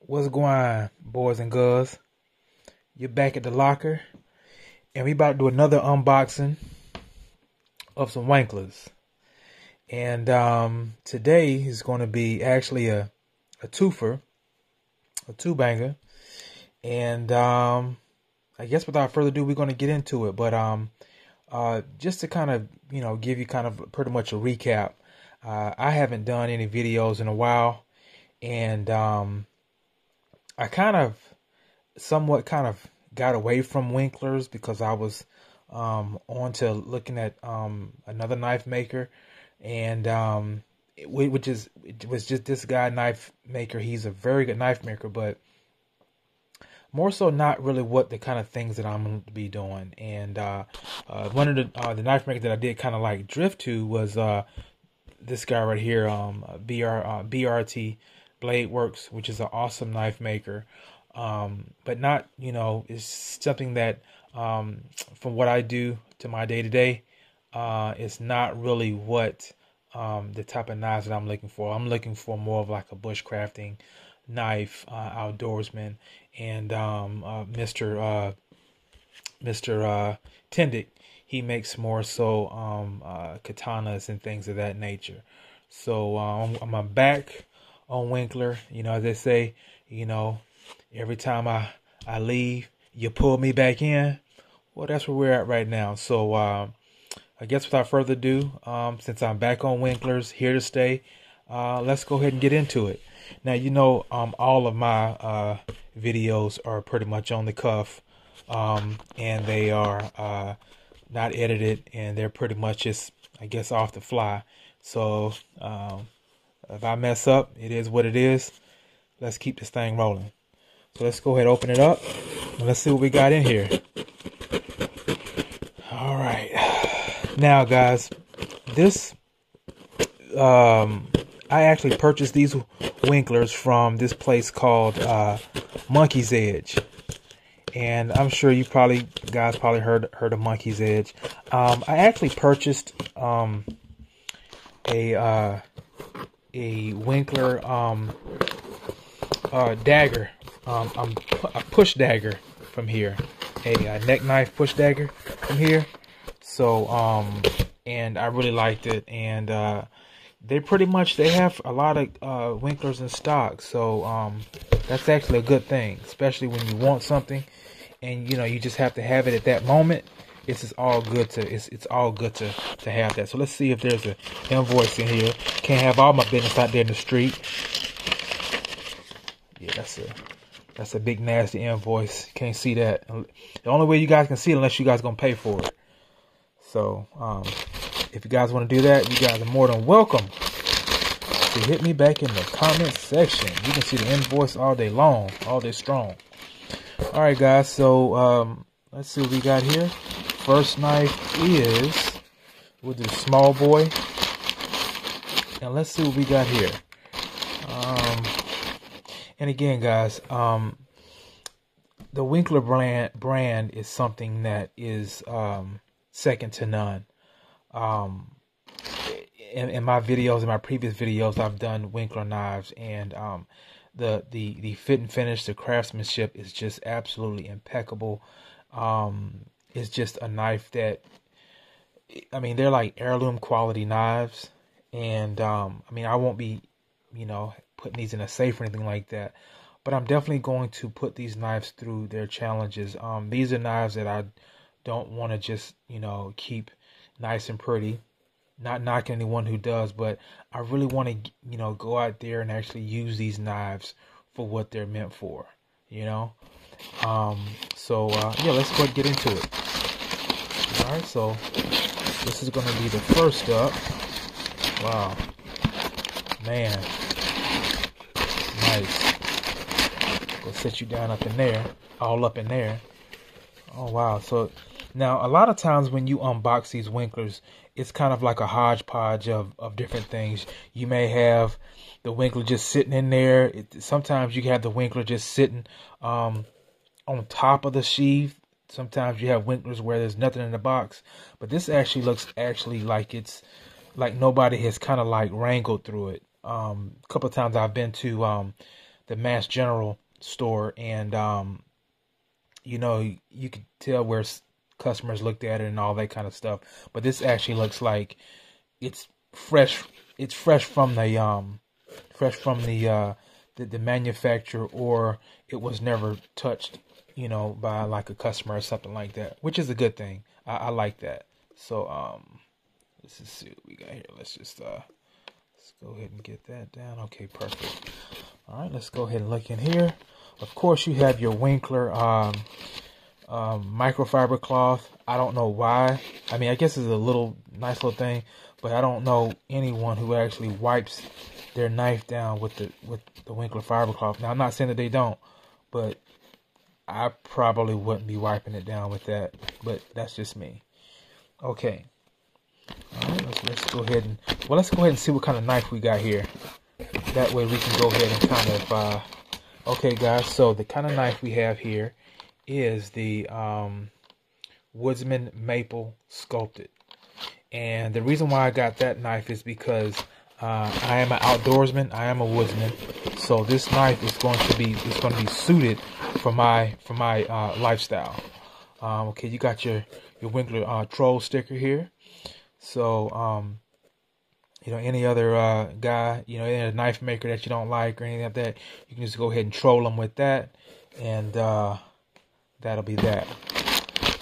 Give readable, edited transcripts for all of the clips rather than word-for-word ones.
What's going on, boys and girls? You're back at the locker, and we about to do another unboxing of some Winklers. And today is going to be actually a twofer, a two-banger. And I guess without further ado, we're going to get into it. But just to kind of, give you kind of pretty much a recap. I haven't done any videos in a while, and I somewhat got away from Winklers because I was on to looking at another knife maker, and it was just this guy knife maker. He's a very good knife maker, but more so not really what the kind of things that I'm going to be doing. And one of the knife makers that I did kind of like drift to was this guy right here, BRT Blade Works, which is an awesome knife maker, but not, it's something that from what I do to my day-to-day, it's not really what the type of knives that I'm looking for. I'm looking for more of like a bushcrafting knife, outdoorsman, and Mr. Tendick, he makes more so katanas and things of that nature. So I'm back on Winkler. As they say, every time I leave, you pull me back in. Well, that's where we're at right now. So I guess without further ado, since I'm back on Winklers, here to stay, let's go ahead and get into it. Now, all of my videos are pretty much on the cuff, and they are not edited, and they're pretty much just, I guess, off the fly. So if I mess up, it is what it is. Let's keep this thing rolling. So let's go ahead and open it up, and let's see what we got in here. All right. Now, guys, this I actually purchased these Winklers from this place called Monkey's Edge, and I'm sure you guys probably heard of Monkey's Edge. I actually purchased a Winkler dagger, a push dagger from here, a neck knife push dagger from here. So and I really liked it, and they have a lot of Winklers in stock. So that's actually a good thing, especially when you want something and you just have to have it at that moment. It's all good to have that. So let's see if there's an invoice in here. Can't have all my business out there in the street. Yeah, that's a big nasty invoice. Can't see that. The only way you guys can see it unless you guys gonna pay for it. So if you guys want to do that, you guys are more than welcome to hit me back in the comment section. You can see the invoice all day long, all day strong. All right, guys. So let's see what we got here. First knife is, we'll do small boy. Now let's see what we got here. And again, guys, the Winkler brand is something that is second to none. In my videos, in my previous videos, I've done Winkler knives, and the fit and finish, the craftsmanship is just absolutely impeccable. It's just a knife that, they're like heirloom quality knives, and I won't be, putting these in a safe or anything like that, but I'm definitely going to put these knives through their challenges. These are knives that I don't want to just, keep nice and pretty. Not knocking anyone who does, but I really want to, go out there and actually use these knives for what they're meant for, yeah, let's go ahead and get into it. All right, so this is going to be the first up. Wow, man, nice. Go sit you down up in there, all up in there. Oh wow. So now a lot of times when you unbox these Winklers, it's kind of like a hodgepodge of different things. You may have the Winkler just sitting in there. Sometimes you have the Winkler just sitting on top of the sheath. Sometimes you have Winklers where there's nothing in the box. But this actually looks like it's like nobody has kind of like wrangled through it. A couple of times I've been to the Mass General store, and you know, you could tell where customers looked at it and all that kind of stuff. But this actually looks like it's fresh. It's fresh from the manufacturer, or it was never touched, you know, by like a customer or something like that, which is a good thing. I like that. So let's just see what we got here. Let's go ahead and get that down. Okay, perfect. All right, let's go ahead and look in here. Of course, you have your Winkler microfiber cloth. I don't know why. I mean, I guess it's a nice little thing, but I don't know anyone who actually wipes their knife down with the Winkler fiber cloth. Now, I'm not saying that they don't, but I probably wouldn't be wiping it down with that. But that's just me. Okay. All right, let's go ahead and see what kind of knife we got here. That way we can go ahead and kind of okay, guys. So the kind of knife we have here is the Woodsman Maple Sculpted. And the reason why I got that knife is because I am an outdoorsman. I am a woodsman. So this knife is going to be suited for my lifestyle. Okay, you got your Winkler troll sticker here. So you know, any other guy, you know, any other knife maker that you don't like or anything like that, you can just go ahead and troll them with that, and that'll be that.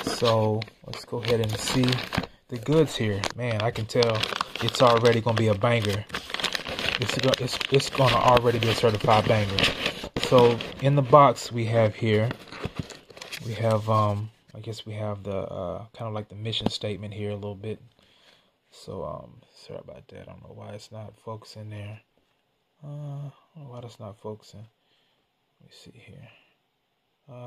So let's go ahead and see the goods here. Man, I can tell it's already going to be a banger. It's going to already be a certified banger. So in the box we have here, we have I guess we have the kind of like the mission statement here a little bit. So sorry about that. I don't know why it's not focusing there. I don't know why that's not focusing. Let me see here.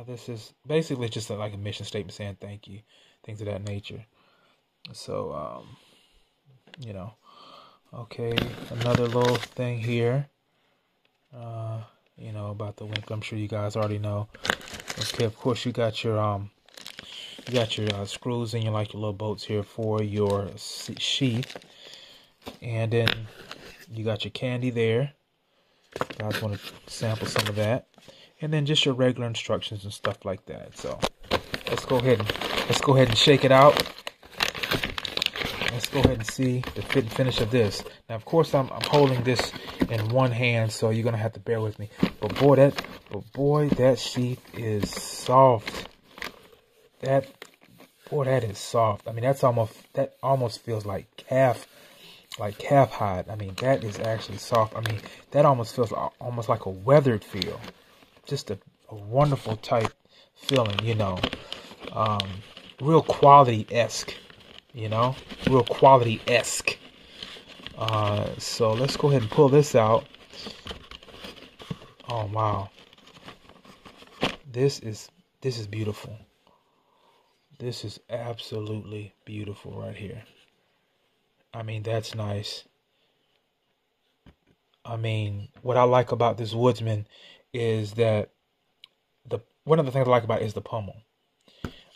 This is basically just like a mission statement saying thank you, things of that nature. So you know, okay, another little thing here. You know, about the Winkler. I'm sure you guys already know. Okay, of course you got your screws and your little bolts here for your sheath, and then you got your candy there. You guys want to sample some of that, and then just your regular instructions and stuff like that. So let's go ahead and shake it out. Let's go ahead and see the fit and finish of this. Now, of course, I'm holding this in one hand, so you're gonna have to bear with me. But boy, that sheath is soft. That is soft. I mean, that almost feels like calf hide. I mean, that is actually soft. I mean, that almost feels almost like a weathered feel. Just a wonderful type feeling, you know. Real quality-esque, you know. Real quality-esque. So let's go ahead and pull this out. Oh, wow. This is beautiful. This is absolutely beautiful right here. I mean, that's nice. I mean, what I like about this Woodsman is that one of the things I like about it is the pommel.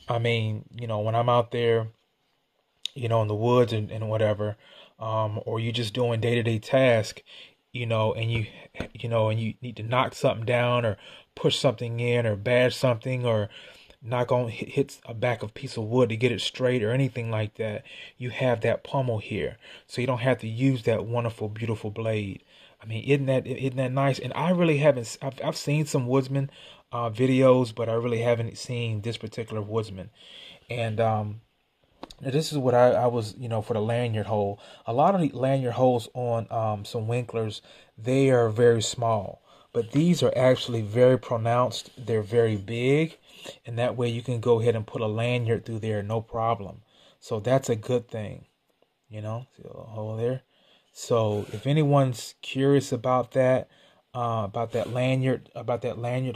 I mean, you know, when I'm out there, you know, in the woods and whatever, or you just doing day-to-day tasks, you know, and you need to knock something down or push something in or bash something or not gonna hit a back of piece of wood to get it straight or anything like that, you have that pommel here, so you don't have to use that wonderful, beautiful blade. I mean, isn't that nice? And I really haven't. I've seen some Woodsman videos, but I really haven't seen this particular Woodsman. And this is what I was, you know, for the lanyard hole. A lot of the lanyard holes on some Winklers, they are very small, but these are actually very pronounced. They're very big. And that way you can go ahead and put a lanyard through there, no problem. So that's a good thing, you know. See a little hole there. So if anyone's curious about that lanyard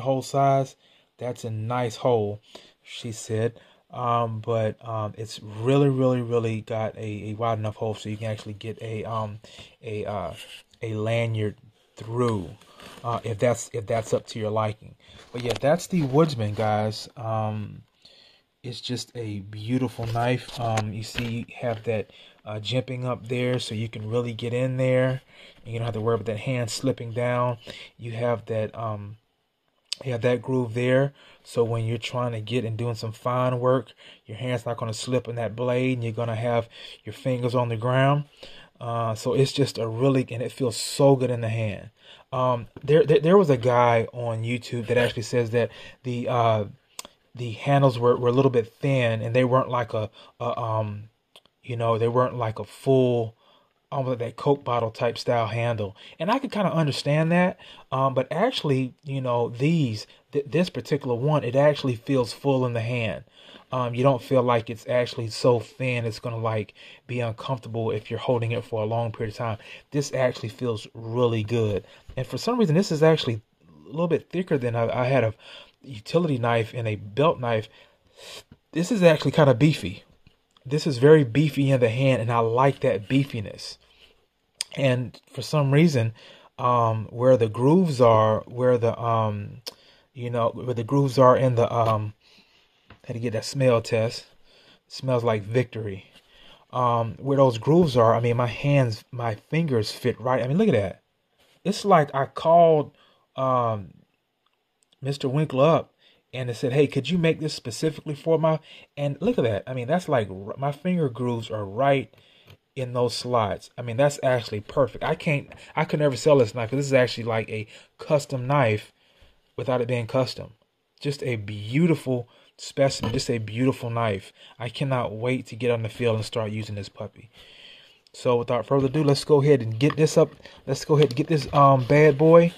hole size, that's a nice hole, she said. But it's really got a wide enough hole so you can actually get a lanyard through. If that's up to your liking. But yeah, that's the Woodsman, guys. It's just a beautiful knife. You see, you have that jimping up there, so you can really get in there, and you don't have to worry about that hand slipping down. You have that groove there, so when you're trying to get and doing some fine work, your hand's not going to slip in that blade, and you're going to have your fingers on the ground. So it's just a really, and it feels so good in the hand. There was a guy on YouTube that actually says that the handles were a little bit thin, and they weren't like they weren't like a full, almost like that Coke bottle type style handle. And I could kind of understand that. But actually, this particular one, it actually feels full in the hand. You don't feel like it's actually so thin it's going to like be uncomfortable if you're holding it for a long period of time. This actually feels really good. And for some reason, this is actually a little bit thicker than I had a utility knife and a belt knife. This is actually kind of beefy. This is very beefy in the hand, and I like that beefiness. And for some reason, where the grooves are, where the grooves are in the had to get that smell test. It smells like victory. Where those grooves are, I mean, my fingers fit right. I mean, look at that. It's like I called Mr. Winkler up and it said, "Hey, could you make this specifically for my?" And look at that. I mean, that's like my finger grooves are right in those slots. I mean, that's actually perfect. I could never sell this knife, because this is actually like a custom knife without it being custom. Just a beautiful specimen, just a beautiful knife. I cannot wait to get on the field and start using this puppy. So without further ado, let's go ahead and get this up. Let's go ahead and get this bad boy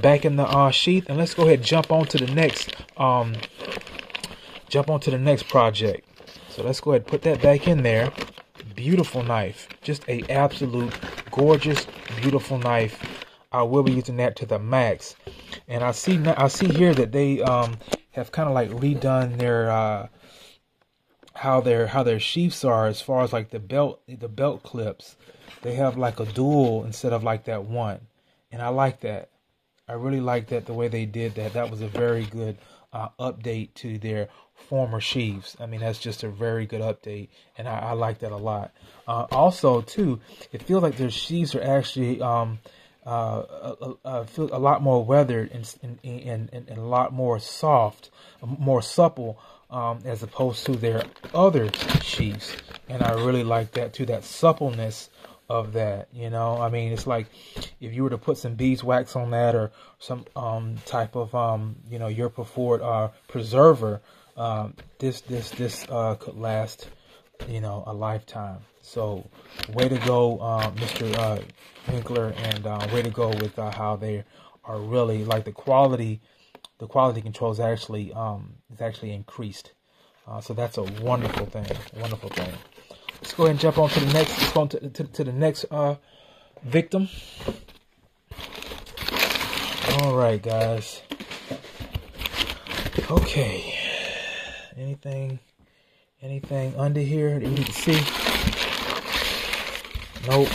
back in the sheath, and let's go ahead and jump on to the next project. So let's go ahead and put that back in there. Beautiful knife, just a absolute gorgeous, beautiful knife. I will be using that to the max. And I see here that they have kind of like redone their how their sheaths are, as far as like the belt clips. They have like a dual instead of like that one, and I like that. I really like that, the way they did that. That was a very good update to their former sheaths. I mean, that's just a very good update, and I like that a lot. Also, too, it feels like their sheaths are actually feel a lot more weathered and a lot more soft, more supple, as opposed to their other sheaths. And I really like that too, that suppleness of that. I mean, it's like if you were to put some beeswax on that, or some type of your preferred preserver, this could last a lifetime. So way to go, Mr. Winkler, and way to go with how they are really, like, the quality control is actually increased. So that's a wonderful thing. Let's go ahead and jump on to the next. Let's go on to the next victim. All right, guys. Okay. Anything under here that you need to see? Nope.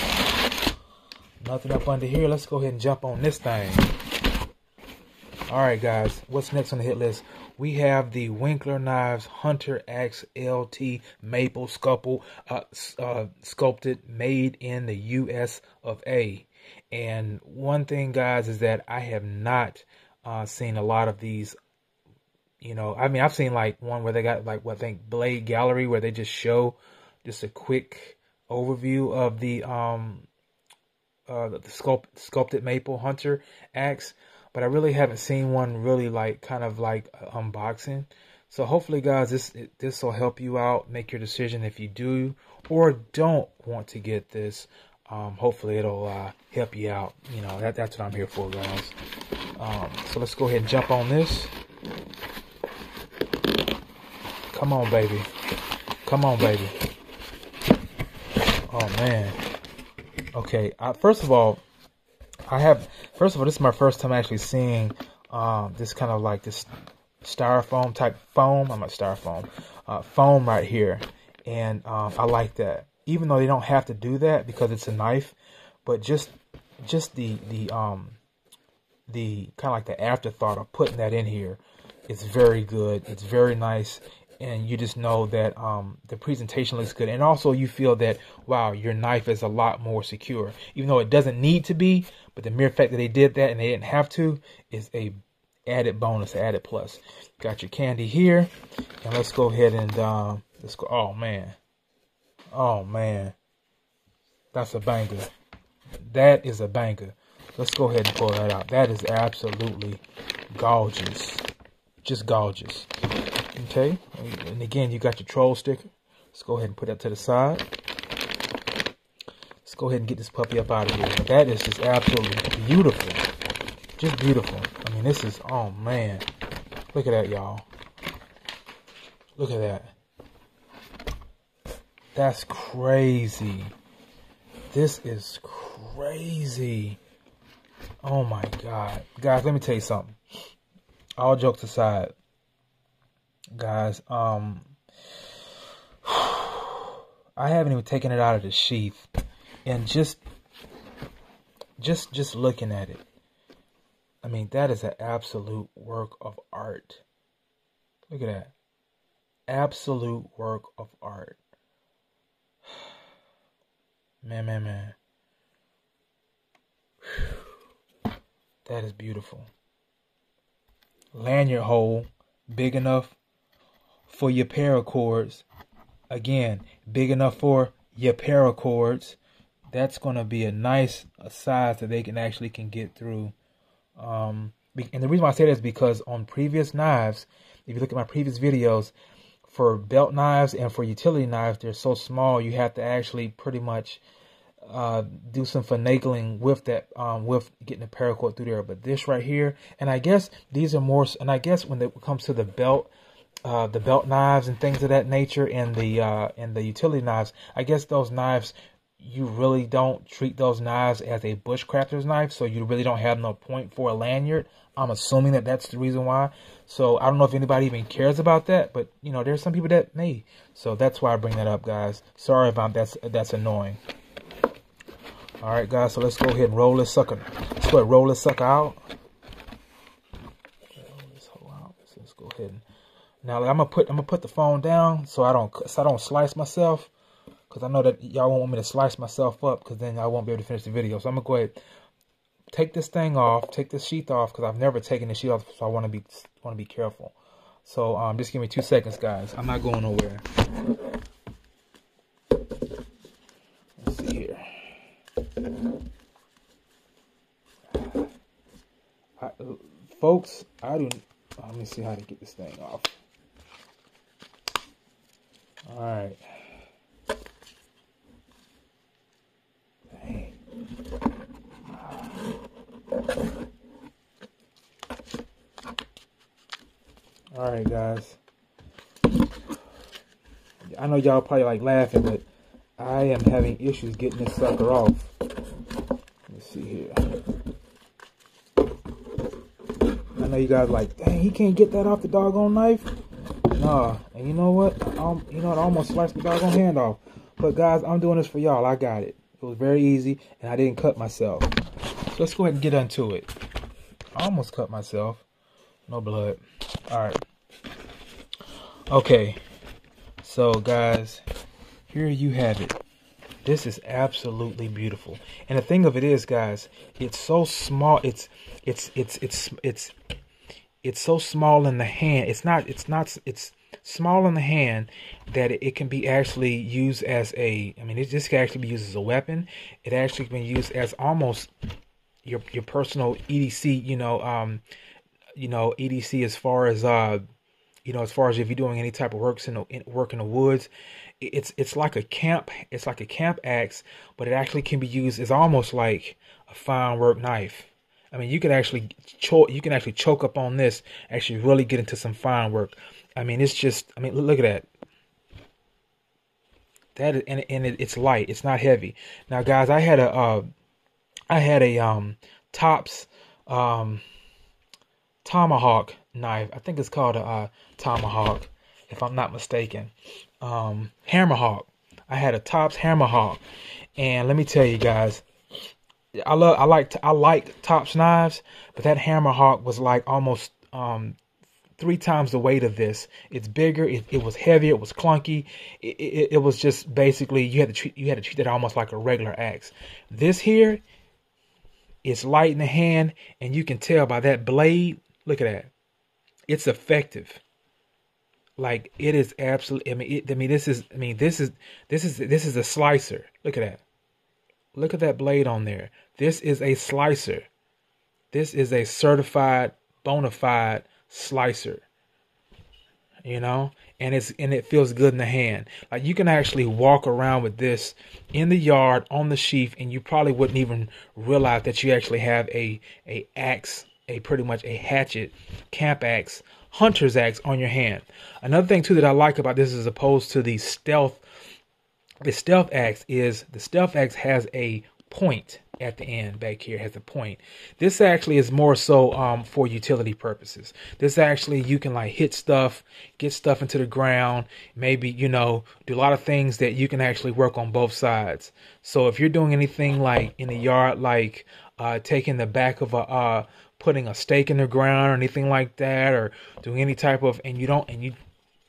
Nothing up under here. Let's go ahead and jump on this thing. All right, guys. What's next on the hit list? We have the Winkler Knives Hunter Axe LT Maple sculpted, made in the US of A. And one thing, guys, is that I have not seen a lot of these. I mean, I've seen like one where they got like what I think Blade Gallery, where they just show just a quick overview of the sculpted maple hunter axe, but I really haven't seen one really like kind of like unboxing. So hopefully, guys, this will help you out, make your decision if you do or don't want to get this. Hopefully it'll help you out. That's what I'm here for, guys. So let's go ahead and jump on this. Come on, baby. Come on, baby. Oh, man. Okay. First of all, this is my first time actually seeing this kind of like this styrofoam type foam. I'm not styrofoam. Foam right here. And I like that. Even though they don't have to do that because it's a knife, but just the kind of like the afterthought of putting that in here, it's very good. It's very nice. and you just know that the presentation looks good, and also you feel that, wow, your knife is a lot more secure, even though it doesn't need to be. But the mere fact that they did that and they didn't have to is a added bonus, added plus. Got your candy here, and let's go ahead and let's go. Oh man, that's a banger. That is a banger. Let's go ahead and pull that out. That is absolutely gorgeous, just gorgeous. Okay, and again, you got your troll sticker. Let's go ahead and put that to the side. Let's go ahead and get this puppy up out of here. That is just absolutely beautiful. Just beautiful. I mean, this is, oh man. Look at that, y'all. Look at that. That's crazy. This is crazy. Oh my God. Guys, let me tell you something. All jokes aside, guys, I haven't even taken it out of the sheath, and just looking at it, I mean, that is an absolute work of art. Look at that. Absolute work of art. Man. That is beautiful. Lanyard hole, big enough for your paracords. Again, big enough for your paracords. That's going to be a nice size that they can get through. And the reason why I say that is because on previous knives, if you look at my previous videos, for belt knives and for utility knives, they're so small you have to actually pretty much do some finagling with that, with getting the paracord through there. But this right here, and I guess these are more, and I guess when it comes to the belt knives and things of that nature, and the utility knives, I guess those knives, you really don't treat those knives as a bushcrafter's knife, so you really don't have no point for a lanyard. I'm assuming that that's the reason why. So I don't know if anybody even cares about that, but you know, there's some people that may. So that's why I bring that up, guys. Sorry if that's annoying. All right, guys. So let's go ahead and roll this sucker. Roll this sucker out. Roll this hole out. So let's go ahead and now I'm gonna put the phone down so I don't slice myself, because I know that y'all won't want me to slice myself up, because then I won't be able to finish the video. So I'm gonna go ahead, take this thing off, take this sheath off, because I've never taken the sheath off, so I want to be careful. So just give me 2 seconds, guys. I'm not going nowhere. Let's see here. Folks, let me see how to get this thing off. All right. Dang. All right, guys. I know y'all probably like laughing, but I am having issues getting this sucker off. Let's see here. I know you guys are like, dang, he can't get that off the doggone knife. Nah, and you know what? I almost sliced the doggone hand off. But guys, I'm doing this for y'all. I got it. It was very easy, and I didn't cut myself. So let's go ahead and get into it. I almost cut myself. No blood. All right. Okay. So guys, here you have it. This is absolutely beautiful. And the thing of it is, guys, it's so small. It's so small in the hand. It's small in the hand that it can be actually used as a, this can actually be used as a weapon. It actually can be used as almost your personal EDC, EDC as far as if you're doing any type of work in the woods. It's like a camp axe, but it actually can be used as almost like a fine work knife. You can actually choke up on this, actually really get into some fine work. It's just, look at that. It's light. It's not heavy. Now, guys, I had a Tops tomahawk knife. I think it's called a tomahawk, if I'm not mistaken. Hammerhawk. I had a Tops Hammerhawk, and let me tell you guys, I like Tops knives, but that Hammerhawk was like almost 3 times the weight of this. It's bigger. It was heavier. It was clunky. It was just basically you had to treat that almost like a regular axe. This here, it's light in the hand, and you can tell by that blade. Look at that. It's effective. Like, it is absolutely. This is a slicer. Look at that. Look at that blade on there. This is a slicer. This is a certified, bona fide slicer. You know, and it feels good in the hand. Like, you can actually walk around with this in the yard on the sheath, and you probably wouldn't even realize that you actually have a axe, pretty much a hatchet, camp axe, hunter's axe on your hand. Another thing too that I like about this, as opposed to the stealth axe, is the stealth axe has a point at the end. Back here has a point. This actually is more so for utility purposes. This actually, you can like hit stuff, get stuff into the ground, maybe, you know, do a lot of things that you can actually work on both sides. So if you're doing anything like in the yard, like taking the back of a putting a stake in the ground or anything like that, or doing any type of,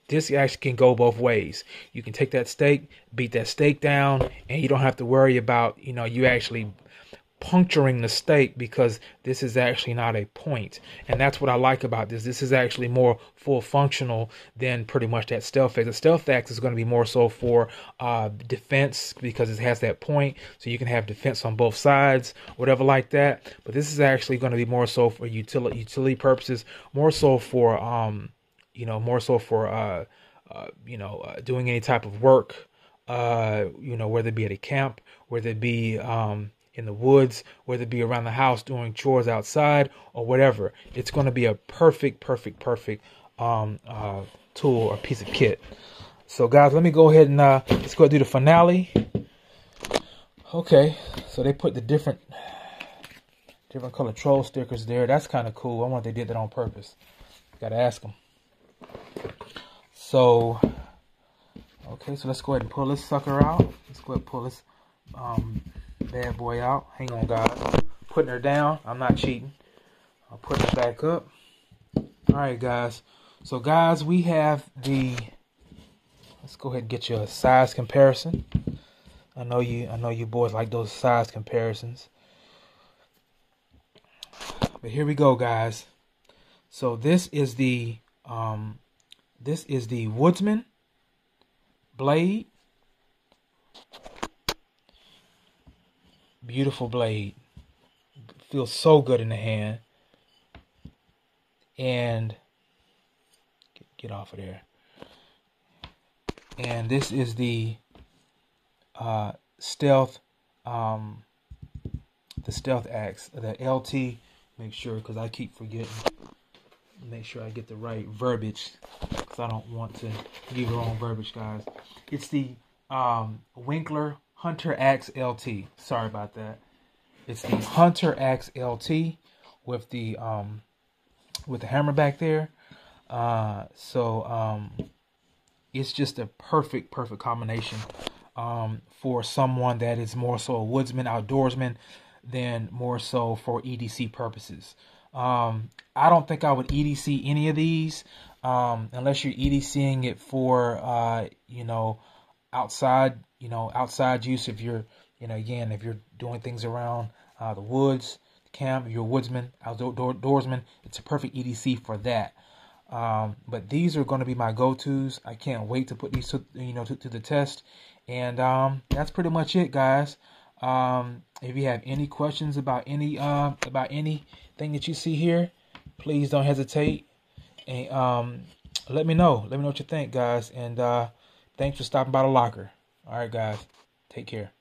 this actually can go both ways. You can take that stake, beat that stake down, and you don't have to worry about, you know, you actually puncturing the stake, because this is actually not a point. And that's what I like about this. This is actually more full functional than pretty much that stealth axe. The stealth axe is going to be more so for defense, because it has that point, so you can have defense on both sides, whatever like that. But this is actually going to be more so for utility purposes, more so for doing any type of work, whether it be at a camp, whether it be in the woods, whether it be around the house doing chores outside or whatever. It's going to be a perfect tool or piece of kit. So guys, let me go ahead and let's go do the finale. Okay, so they put the different color troll stickers there. That's kind of cool. I wonder if they did that on purpose. Gotta ask them. So, okay, so let's go ahead and pull this sucker out. Let's go ahead and pull this bad boy out. Hang on, guys. Putting her down. I'm not cheating. I'll put her back up. Alright, guys. So, guys, we have the... Let's go ahead and get you a size comparison. I know you boys like those size comparisons. But here we go, guys. So, this is the Woodsman blade. Beautiful blade. Feels so good in the hand. And get off of there. And this is the stealth axe, the LT. Make sure, because I keep forgetting. Make sure I get the right verbiage, because I don't want to give the wrong verbiage, guys. It's the Winkler Hunter Axe LT. Sorry about that. It's the Hunter Axe LT with the hammer back there. It's just a perfect combination for someone that is more so a woodsman, outdoorsman, than more so for EDC purposes. I don't think I would EDC any of these unless you're EDCing it for outside use. If you're if you're doing things around the woods, camp, you're a woodsman, outdoorsman, it's a perfect EDC for that. But these are going to be my go-tos. I can't wait to put these to the test. And that's pretty much it, guys. If you have any questions about anything that you see here, please don't hesitate, and let me know. Let me know what you think, guys. And thanks for stopping by the locker. All right, guys. Take care.